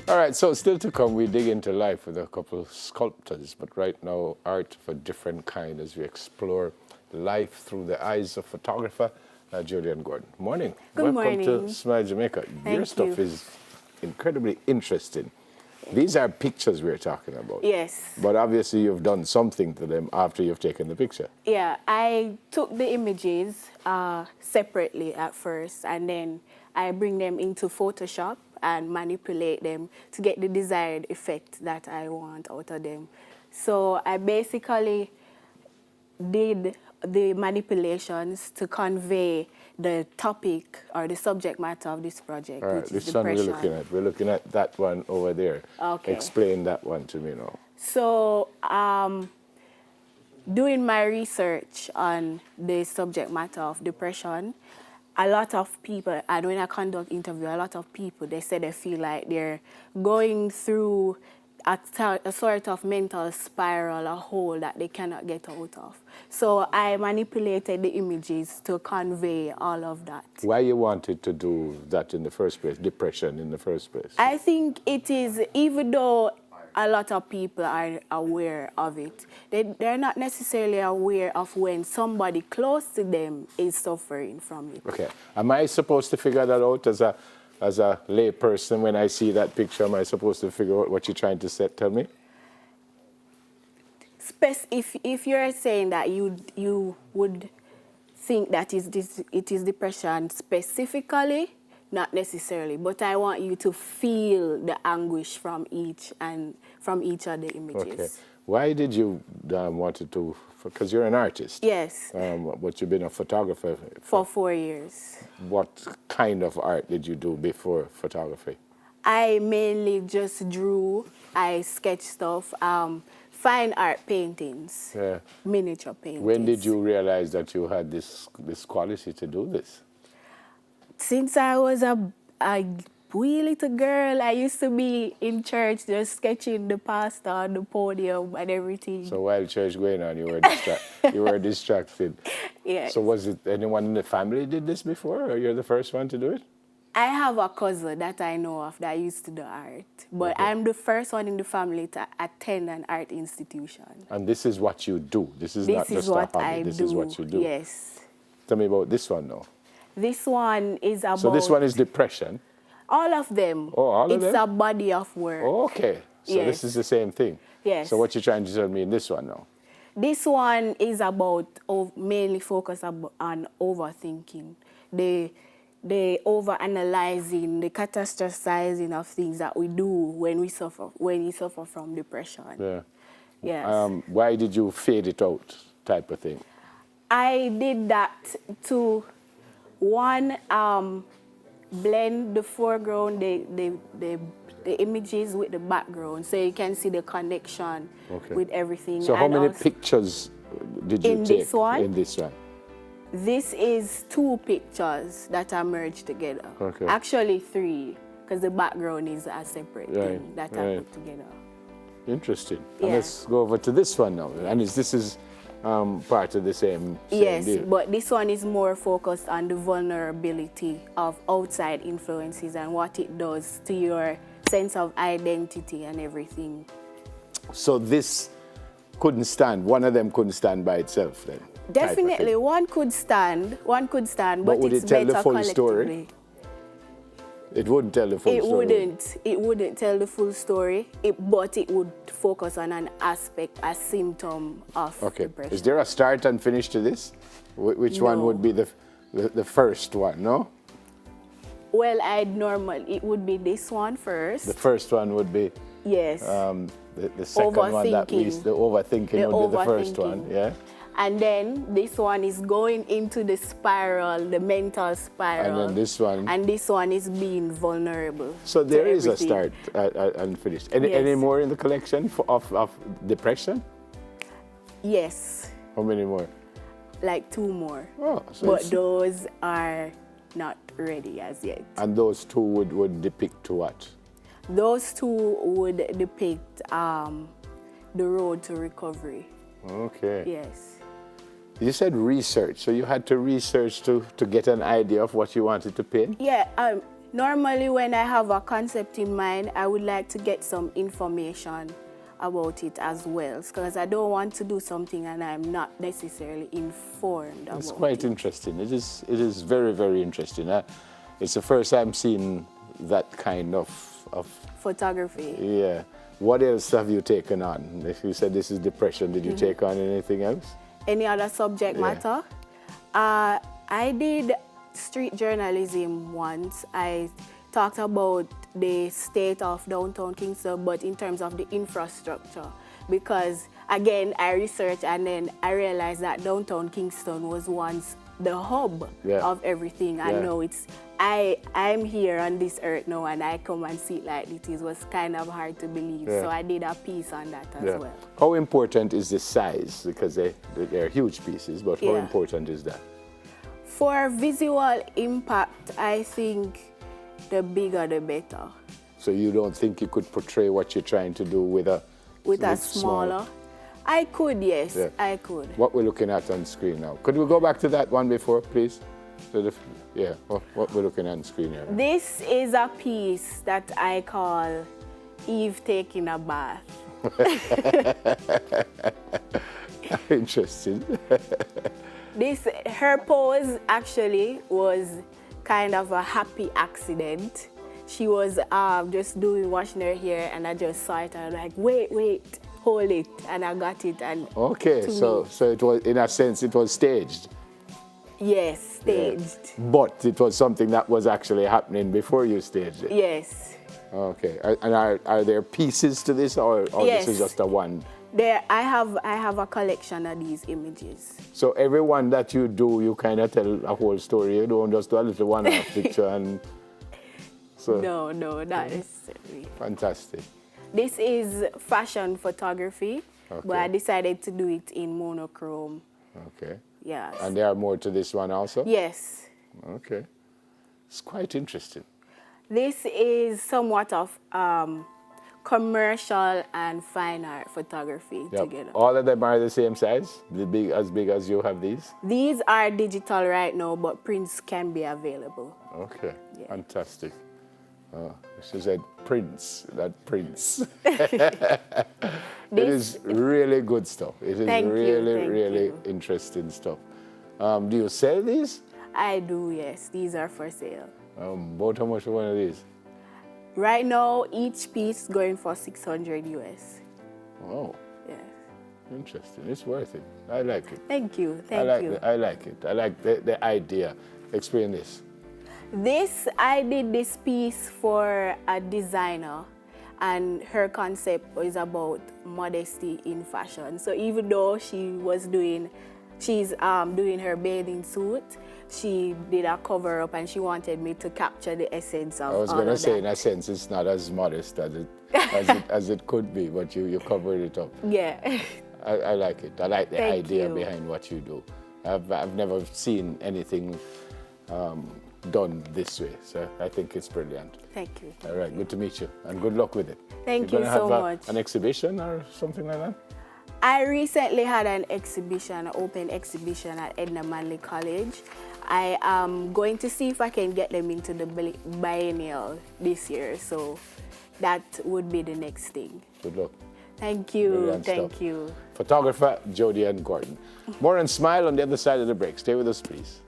All right, so still to come, we dig into life with a couple of sculptors, but right now, art of a different kind as we explore life through the eyes of photographer Julian Gordon. Morning. Good Welcome morning. to Smile Jamaica. Your Thank stuff you. is incredibly interesting. These are pictures we're talking about. Yes. But obviously, you've done something to them after you've taken the picture. Yeah, I took the images separately at first, and then I bring them into Photoshop and manipulate them to get the desired effect that I want out of them. So I basically did the manipulations to convey the topic or the subject matter of this project, All right, which is this one depression. we're looking at that one over there. Okay. Explain that one to me now. So, doing my research on the subject matter of depression, a lot of people, and when I conduct interview, a lot of people, they say they feel like they're going through a sort of mental spiral, a hole that they cannot get out of. So I manipulated the images to convey all of that. Why you wanted to do that in the first place, depression in the first place? I think it is, even though a lot of people are aware of it, they're not necessarily aware of when somebody close to them is suffering from it. Okay. Am I supposed to figure that out as a lay person when I see that picture? Am I supposed to figure out what you're trying to tell me? If you're saying that you would think that it is depression specifically, not necessarily, but I want you to feel the anguish from each of the images. Okay. Why did you want to, because you're an artist. Yes. But you've been a photographer. For 4 years. What kind of art did you do before photography? I mainly just drew, I sketched stuff, fine art paintings, Yeah. miniature paintings. When did you realize that you had this quality to do this? Since I was a wee little girl, I used to be in church just sketching the pastor on the podium and everything. So while church going on, you were distracted. Yes. So was it anyone in the family did this before, or you're the first one to do it? I have a cousin that I know of that used to do art, but Okay. I'm the first one in the family to attend an art institution. And this is what you do. This is not just a hobby. This is what you do. Yes. Tell me about this one now. This one is about... So this one is depression. All of them. Oh, all of them? It's a body of work. Oh, okay. So Yes. this is the same thing. Yes. So what you're trying to tell me in this one now? This one is about mainly focused on overthinking. The overanalyzing, the catastrophizing of things that we do when we suffer from depression. Yeah. Yes. Why did you fade it out type of thing? I did that to, one, blend the foreground, the images with the background, so you can see the connection with everything. So how And many also, pictures did you in take this one? in this one? This is 2 pictures that are merged together. Okay. Actually 3, because the background is a separate thing that I put together. Interesting. Yeah. And let's go over to this one now. And this is part of the same Yes, deal. but this one is more focused on the vulnerability of outside influences and what it does to your sense of identity and everything. So this couldn't stand, one of them couldn't stand by itself then? Definitely, one could stand, but would it's it tell better the full collectively. story? It wouldn't tell the full story? It wouldn't tell the full story, but it would focus on an aspect, a symptom of depression. Is there a start and finish to this? Which one would be the first one, no? Well, it would be this one first. The first one would be... Yes. The second one, the overthinking would be the first one, yeah? And then this one is going into the spiral, the mental spiral. And then this one. And this one is being vulnerable. So there is everything. a start and finish. Any more in the collection of depression? Yes. How many more? Like 2 more. Oh, so but those are not ready as yet. And those 2 would depict what? Those 2 would depict the road to recovery. Okay. Yes. You said research, so you had to research to get an idea of what you wanted to paint? Yeah, normally when I have a concept in mind, I would like to get some information about it as well, because I don't want to do something and I'm not necessarily informed about it. It's quite interesting. It is very, very interesting. It's the first time seeing that kind of Photography. Yeah. What else have you taken on? If you said this is depression, did you take on anything else? Any other subject matter? I did street journalism once. I talked about the state of downtown Kingston, but in terms of the infrastructure. Because again, I researched and then I realized that downtown Kingston was once the hub of everything. I know I'm here on this earth now and I come and see it like it was kind of hard to believe. So I did a piece on that as well. How important is the size? Because they're huge pieces, but how important is that? For visual impact, I think the bigger the better. So you don't think you could portray what you're trying to do with a smaller? I could, yes, I could. What we're looking at on screen now. Could we go back to that one before, please? So what we're looking at on screen here. This is a piece that I call Eve taking a bath. Interesting. Her pose actually was kind of a happy accident. She was just washing her hair and I just saw it and I was like, wait, hold it, and I got it. And okay, so it was, in a sense, it was staged. Yes, staged. Yeah. But it was something that was actually happening before you staged it. Yes. Okay, and are there pieces to this, or this is just a one? I have a collection of these images. So every one that you do, you kind of tell a whole story. You don't just do a little one-off picture and. So, no, not necessarily. Fantastic. This is fashion photography, but I decided to do it in monochrome. Okay. Yes. And there are more to this one also? Yes. Okay. It's quite interesting. This is somewhat of commercial and fine art photography together. All of them are the same size? As big as you have these? These are digital right now, but prints can be available. Okay. Yeah. Fantastic. She said prints, not prints. It is really good stuff. It is really interesting stuff. Do you sell these? I do, yes. These are for sale. About how much for one of these? Right now, each piece going for 600 US. Oh. Yes. Interesting. It's worth it. I like it. Thank you. I like it. I like the idea. Explain this. I did this piece for a designer, and her concept is about modesty in fashion. So even though she's doing her bathing suit, she did a cover up and she wanted me to capture the essence of all of that. I was going to say, in a sense, it's not as modest as it could be, but you covered it up. Yeah. I like it. I like the idea behind what you do. I've never seen anything done this way, so I think it's brilliant. Thank you. All right, good to meet you, and good luck with it. Thank you so much. An exhibition or something like that? I recently had an open exhibition at Edna Manley College. I am going to see if I can get them into the biennial this year, so that would be the next thing. Good luck. Thank you. Brilliant Thank stuff. you. Photographer Jody Ann Gordon. More on Smile on the other side of the break. Stay with us, please.